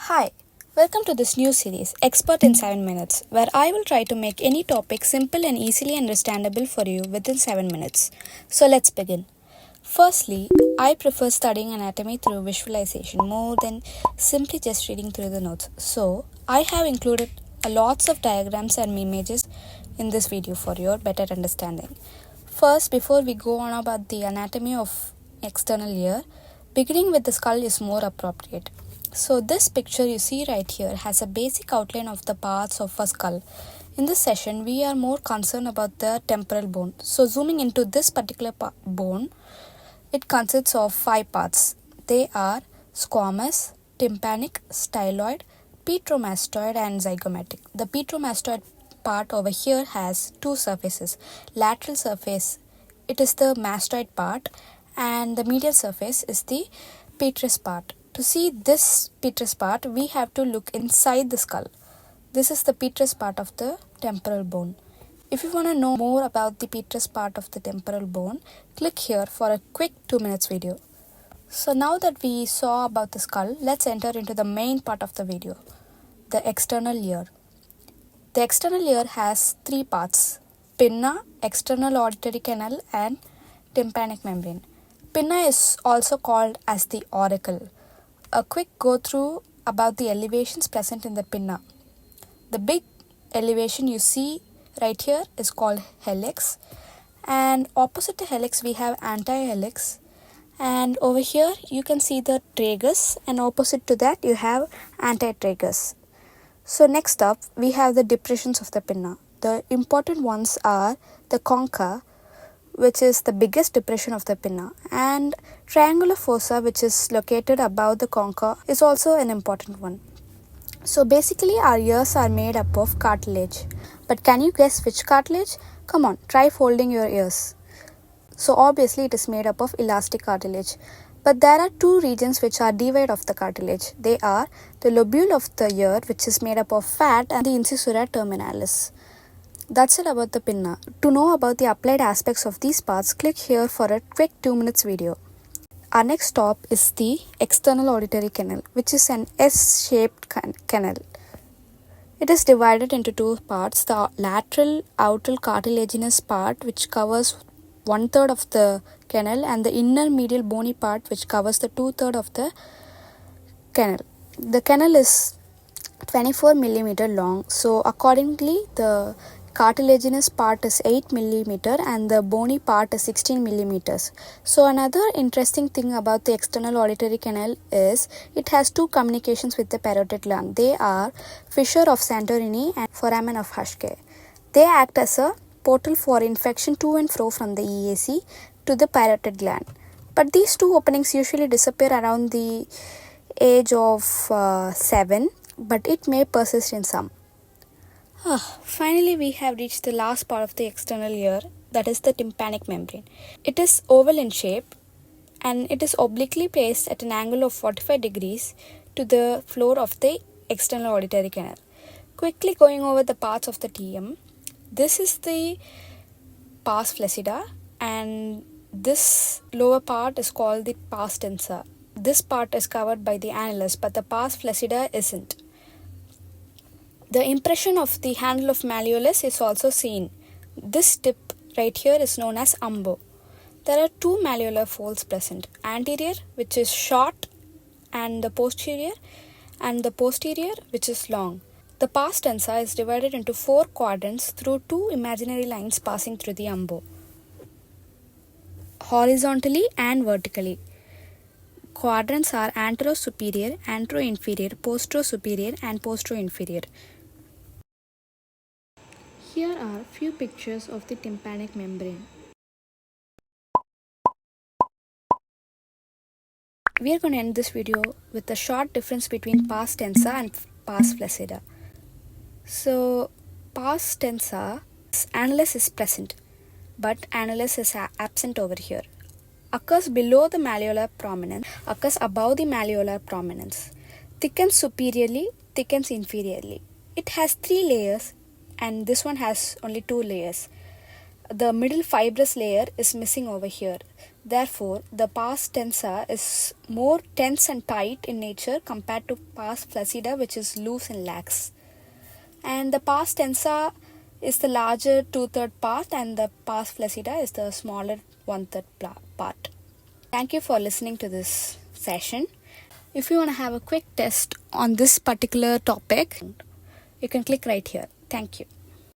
Hi, welcome to this new series, Expert in 7 Minutes, where I will try to make any topic simple and easily understandable for you within 7 minutes. So let's begin. Firstly, I prefer studying anatomy through visualization more than simply just reading through the notes. So I have included lots of diagrams and images in this video for your better understanding. First, before we go on about the anatomy of external ear, beginning with the skull is more appropriate. So this picture you see right here has a basic outline of the parts of a skull. In this session, we are more concerned about the temporal bone. So zooming into this particular bone, it consists of 5 parts. They are squamous, tympanic, styloid, petromastoid and zygomatic. The petromastoid part over here has 2 surfaces. Lateral surface, it is the mastoid part, and the medial surface is the petrous part. To see this petrous part, we have to look inside the skull. This is the petrous part of the temporal bone. If you want to know more about the petrous part of the temporal bone, click here for a quick 2 minutes video. So now that we saw about the skull, let's enter into the main part of the video, the external ear. The external ear has 3 parts: pinna, external auditory canal and tympanic membrane. Pinna is also called as the auricle. A quick go through about the elevations present in the pinna. The big elevation you see right here is called helix, and opposite the helix we have antihelix, and over here you can see the tragus, and opposite to that you have antitragus. So next up we have the depressions of the pinna. The important ones are the concha, which is the biggest depression of the pinna, and triangular fossa, which is located above the concha, is also an important one. So basically our ears are made up of cartilage. But can you guess which cartilage? Come on, try folding your ears. So obviously it is made up of elastic cartilage. But there are 2 regions which are devoid of the cartilage. They are the lobule of the ear, which is made up of fat, and the incisura terminalis. That's it about the pinna. To know about the applied aspects of these parts, click here for a quick 2 minutes video. Our next stop is the external auditory canal, which is an S-shaped canal. It is divided into 2 parts: the lateral outer cartilaginous part, which covers 1/3 of the canal, and the inner medial bony part, which covers the 2/3 of the canal. The canal is 24 millimeter long, so accordingly the cartilaginous part is 8 millimeter and the bony part is 16 millimeters. So another interesting thing about the external auditory canal is it has 2 communications with the parotid gland. They are fissure of Santorini and foramen of Huschke. They act as a portal for infection to and fro from the EAC to the parotid gland. But these 2 openings usually disappear around the age of 7, but it may persist in some. Finally, we have reached the last part of the external ear, that is the tympanic membrane. It is oval in shape and it is obliquely placed at an angle of 45 degrees to the floor of the external auditory canal. Quickly going over the parts of the TM, this is the pars flaccida, and this lower part is called the pars tensa. This part is covered by the annulus, but the pars flaccida isn't. The impression of the handle of malleolus is also seen. This tip right here is known as umbo. There are 2 malleolar folds present: anterior, which is short, and the posterior which is long. The pars tensa is divided into 4 quadrants through 2 imaginary lines passing through the umbo, horizontally and vertically. Quadrants are antero-superior, antero-inferior, postero-superior and postero-inferior. Here are few pictures of the tympanic membrane. We are going to end this video with a short difference between pars tensa and pars flaccida. So pars tensa, annulus is present, but annulus is absent over here. Occurs below the malleolar prominence, occurs above the malleolar prominence. Thickens superiorly, thickens inferiorly. It has 3 layers and this one has only 2 layers. The middle fibrous layer is missing over here. Therefore, the pars tensa is more tense and tight in nature compared to pars flaccida, which is loose and lax. And the pars tensa is the larger 2/3 part and the pars flaccida is the smaller 1/3 part. Thank you for listening to this session. If you want to have a quick test on this particular topic, you can click right here. Thank you.